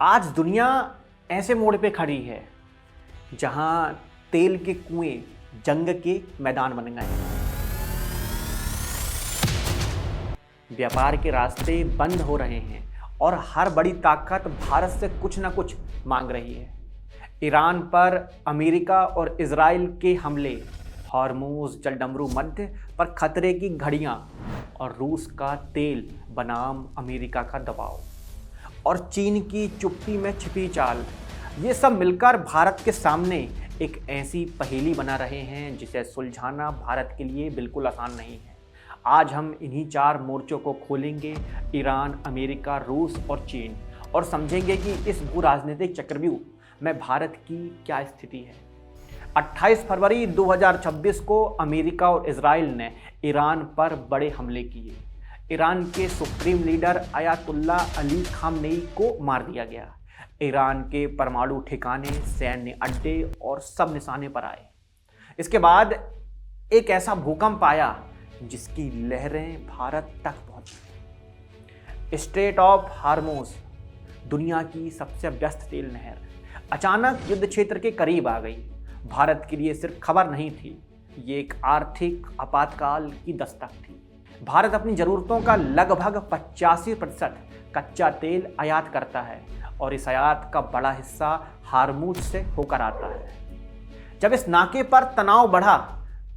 आज दुनिया ऐसे मोड़ पे खड़ी है जहां तेल के कुएं जंग के मैदान बन गए हैं। व्यापार के रास्ते बंद हो रहे हैं और हर बड़ी ताकत भारत से कुछ ना कुछ मांग रही है। ईरान पर अमेरिका और इजराइल के हमले, हॉर्मूज जलडमरू मध्य पर खतरे की घड़ियां और रूस का तेल बनाम अमेरिका का दबाव और चीन की चुप्पी में छिपी चाल, ये सब मिलकर भारत के सामने एक ऐसी पहेली बना रहे हैं जिसे सुलझाना भारत के लिए बिल्कुल आसान नहीं है। आज हम इन्हीं चार मोर्चों को खोलेंगे, ईरान, अमेरिका, रूस और चीन, और समझेंगे कि इस भू राजनीतिक चक्रव्यूह में भारत की क्या स्थिति है। 28 फरवरी 2026 को अमेरिका और इजराइल ने ईरान पर बड़े हमले किए। ईरान के supreme leader Ayatollah Ali Khamenei को मार दिया गया। ईरान के परमाणु ठिकाने, सैन्य अड्डे और सब निशाने पर आए। इसके बाद एक ऐसा भूकंप आया जिसकी लहरें भारत तक पहुंची। स्ट्रेट ऑफ हार्मोज, दुनिया की सबसे व्यस्त तेल नहर, अचानक युद्ध क्षेत्र के करीब आ गई। भारत के लिए सिर्फ खबर नहीं थी, ये एक आर्थिक आपातकाल की दस्तक थी। भारत अपनी ज़रूरतों का लगभग 85% कच्चा तेल आयात करता है और इस आयात का बड़ा हिस्सा हार्मूज से होकर आता है। जब इस नाके पर तनाव बढ़ा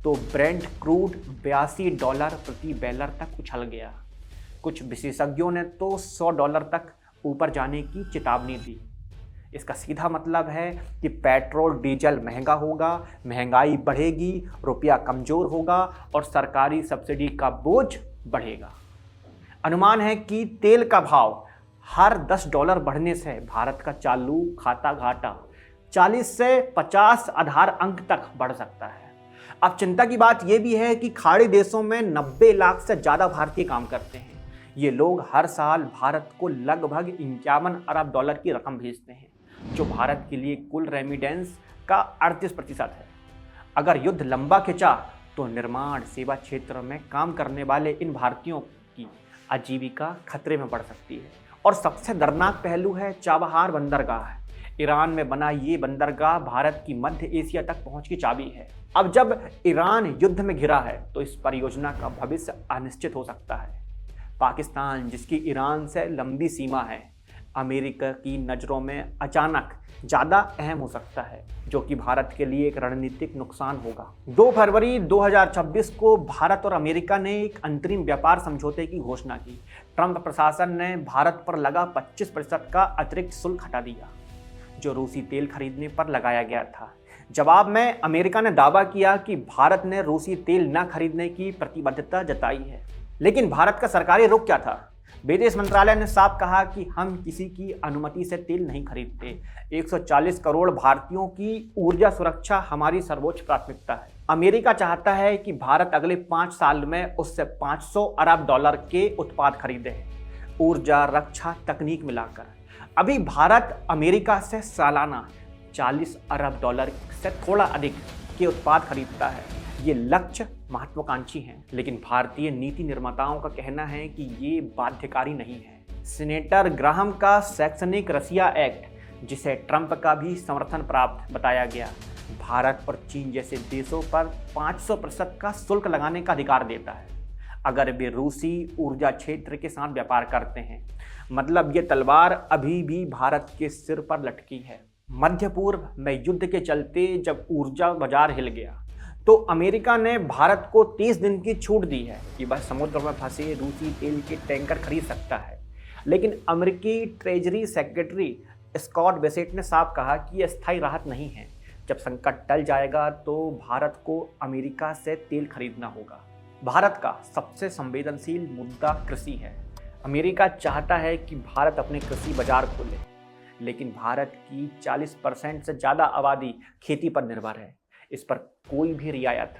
तो ब्रेंट क्रूड $82 प्रति बैरल तक उछल गया। कुछ विशेषज्ञों ने तो $100 तक ऊपर जाने की चेतावनी दी। इसका सीधा मतलब है कि पेट्रोल डीजल महंगा होगा, महंगाई बढ़ेगी, रुपया कमज़ोर होगा और सरकारी सब्सिडी का बोझ बढ़ेगा। अनुमान है कि तेल का भाव हर $10 बढ़ने से भारत का चालू खाता घाटा 40 से 50 आधार अंक तक बढ़ सकता है। अब चिंता की बात यह भी है कि खाड़ी देशों में 90 लाख से ज़्यादा भारतीय काम करते हैं। ये लोग हर साल भारत को लगभग $51 अरब की रकम भेजते हैं, जो भारत के लिए कुल रेमिडेंस का 38% है। अगर युद्ध लंबा खिंचा तो निर्माण सेवा क्षेत्र में काम करने वाले इन भारतीयों की आजीविका खतरे में पड़ सकती है। और सबसे दर्दनाक पहलू है चाबहार बंदरगाह। ईरान में बना ये बंदरगाह भारत की मध्य एशिया तक पहुंच की चाबी है। अब जब ईरान युद्ध में घिरा है तो इस परियोजना का भविष्य अनिश्चित हो सकता है। पाकिस्तान, जिसकी ईरान से लंबी सीमा है, अमेरिका की नज़रों में अचानक ज़्यादा अहम हो सकता है, जो कि भारत के लिए एक रणनीतिक नुकसान होगा। 2 फरवरी 2026 को भारत और अमेरिका ने एक अंतरिम व्यापार समझौते की घोषणा की। ट्रंप प्रशासन ने भारत पर लगा 25% का अतिरिक्त शुल्क हटा दिया, जो रूसी तेल खरीदने पर लगाया गया था। जवाब में अमेरिका ने दावा किया कि भारत ने रूसी तेल न खरीदने की प्रतिबद्धता जताई है। लेकिन भारत का सरकारी रुख क्या था? विदेश मंत्रालय ने साफ कहा कि हम किसी की अनुमति से तेल नहीं खरीदते। 140 करोड़ भारतीयों की ऊर्जा सुरक्षा हमारी सर्वोच्च प्राथमिकता है। अमेरिका चाहता है कि भारत अगले 5 साल में उससे $500 अरब के उत्पाद खरीदे, ऊर्जा, रक्षा, तकनीक मिलाकर। अभी भारत अमेरिका से सालाना $40 अरब से थोड़ा अधिक के उत्पाद खरीदता है। ये लक्ष्य महत्वाकांक्षी हैं, लेकिन भारतीय नीति निर्माताओं का कहना है कि ये बाध्यकारी नहीं है। सीनेटर ग्राहम का शैक्षणिक रसिया एक्ट, जिसे ट्रंप का भी समर्थन प्राप्त बताया गया, भारत और चीन जैसे देशों पर 500% का शुल्क लगाने का अधिकार देता है अगर वे रूसी ऊर्जा क्षेत्र के साथ व्यापार करते हैं। मतलब ये तलवार अभी भी भारत के सिर पर लटकी है। मध्य पूर्व में युद्ध के चलते जब ऊर्जा बाजार हिल गया तो अमेरिका ने भारत को 30 दिन की छूट दी है कि वह समुद्र में फंसे रूसी तेल के टैंकर खरीद सकता है। लेकिन अमेरिकी ट्रेजरी सेक्रेटरी स्कॉट बेसेट ने साफ कहा कि यह स्थायी राहत नहीं है। जब संकट टल जाएगा तो भारत को अमेरिका से तेल खरीदना होगा। भारत का सबसे संवेदनशील मुद्दा कृषि है। अमेरिका चाहता है कि भारत अपने कृषि बाजार खोले, लेकिन भारत की 40% से ज़्यादा आबादी खेती पर निर्भर है। इस पर कोई भी रियायत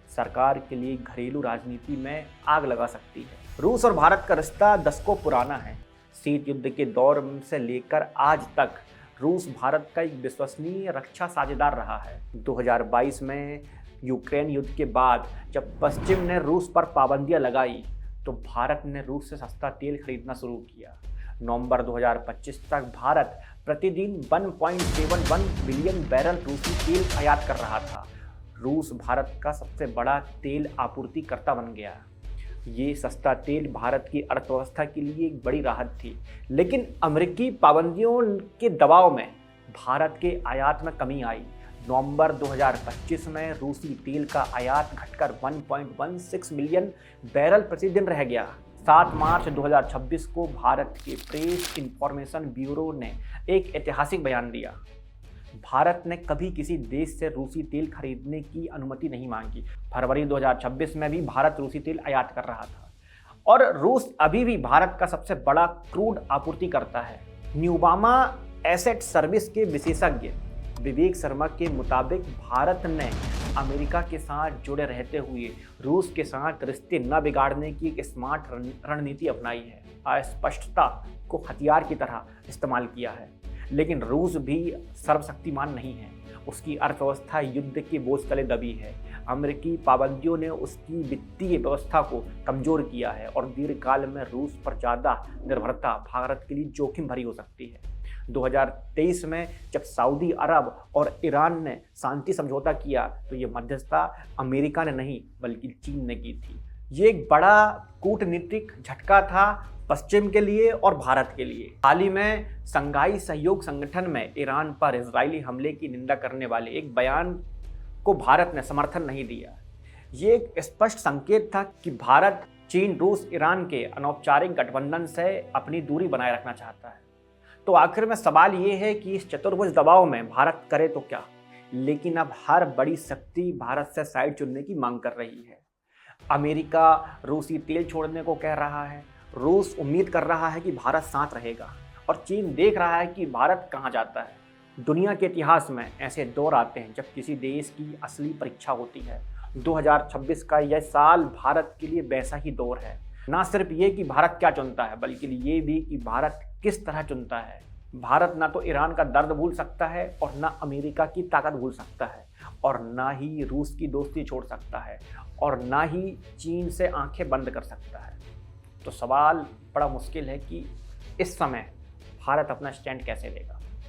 सरकार के लिए घरेलू राजनीति में आग लगा सकती है। रूस और भारत का रिश्ता दशकों पुराना है। शीत युद्ध के दौर से लेकर आज तक रूस भारत का एक विश्वसनीय रक्षा साझेदार रहा है। 2022 में यूक्रेन युद्ध के बाद जब पश्चिम ने रूस पर पाबंदियां लगाई तो भारत ने रूस से सस्ता तेल खरीदना शुरू किया। नवंबर 2025 तक भारत प्रतिदिन 1.71 बिलियन बैरल रूसी तेल आयात कर रहा था। रूस भारत का सबसे बड़ा तेल आपूर्तिकर्ता बन गया। ये सस्ता तेल भारत की अर्थव्यवस्था के लिए एक बड़ी राहत थी, लेकिन अमेरिकी पाबंदियों के दबाव में भारत के आयात में कमी आई। नवंबर 2025 में रूसी तेल का आयात घटकर 1.16 मिलियन बैरल प्रतिदिन रह गया। 7 मार्च 2026 को भारत के प्रेस इंफॉर्मेशन ब्यूरो ने एक ऐतिहासिक बयान दिया। भारत ने कभी किसी देश से रूसी तेल खरीदने की अनुमति नहीं मांगी। फरवरी 2026 में भी भारत रूसी तेल आयात कर रहा था और रूस अभी भी भारत का सबसे बड़ा क्रूड आपूर्तिकर्ता है। न्यूबामा एसेट सर्विस के विशेषज्ञ विवेक शर्मा के मुताबिक भारत ने अमेरिका के साथ जुड़े रहते हुए रूस के साथ रिश्ते न बिगाड़ने की एक स्मार्ट रणनीति अपनाई है। अस्पष्टता को हथियार की तरह इस्तेमाल किया है, लेकिन रूस भी सर्वशक्तिमान नहीं है। उसकी अर्थव्यवस्था युद्ध के बोझ तले दबी है। अमेरिकी पाबंदियों ने उसकी वित्तीय व्यवस्था को कमजोर किया है और दीर्घकाल में रूस पर ज़्यादा निर्भरता भारत के लिए जोखिम भरी हो सकती है। 2023 में जब सऊदी अरब और ईरान ने शांति समझौता किया तो ये मध्यस्थता अमेरिका ने नहीं बल्कि चीन ने की थी। ये एक बड़ा कूटनीतिक झटका था पश्चिम के लिए और भारत के लिए। हाल ही में शंघाई सहयोग संगठन में ईरान पर इजरायली हमले की निंदा करने वाले एक बयान को भारत ने समर्थन नहीं दिया। ये एक स्पष्ट संकेत था कि भारत चीन, रूस, ईरान के अनौपचारिक गठबंधन से अपनी दूरी बनाए रखना चाहता है। तो आखिर में सवाल ये है कि इस चतुर्भुज दबाव में भारत करे तो क्या? लेकिन अब हर बड़ी शक्ति भारत से साइड चुनने की मांग कर रही है। अमेरिका रूसी तेल छोड़ने को कह रहा है, रूस उम्मीद कर रहा है कि भारत साथ रहेगा और चीन देख रहा है कि भारत कहाँ जाता है। दुनिया के इतिहास में ऐसे दौर आते हैं जब किसी देश की असली परीक्षा होती है। 2026 का यह साल भारत के लिए वैसा ही दौर है। ना सिर्फ ये कि भारत क्या चुनता है, बल्कि ये भी कि भारत किस तरह चुनता है। भारत ना तो ईरान का दर्द भूल सकता है और ना अमेरिका की ताकत भूल सकता है और ना ही रूस की दोस्ती छोड़ सकता है और ना ही चीन से आंखें बंद कर सकता है। तो सवाल बड़ा मुश्किल है कि इस समय भारत अपना स्टैंड कैसे लेगा।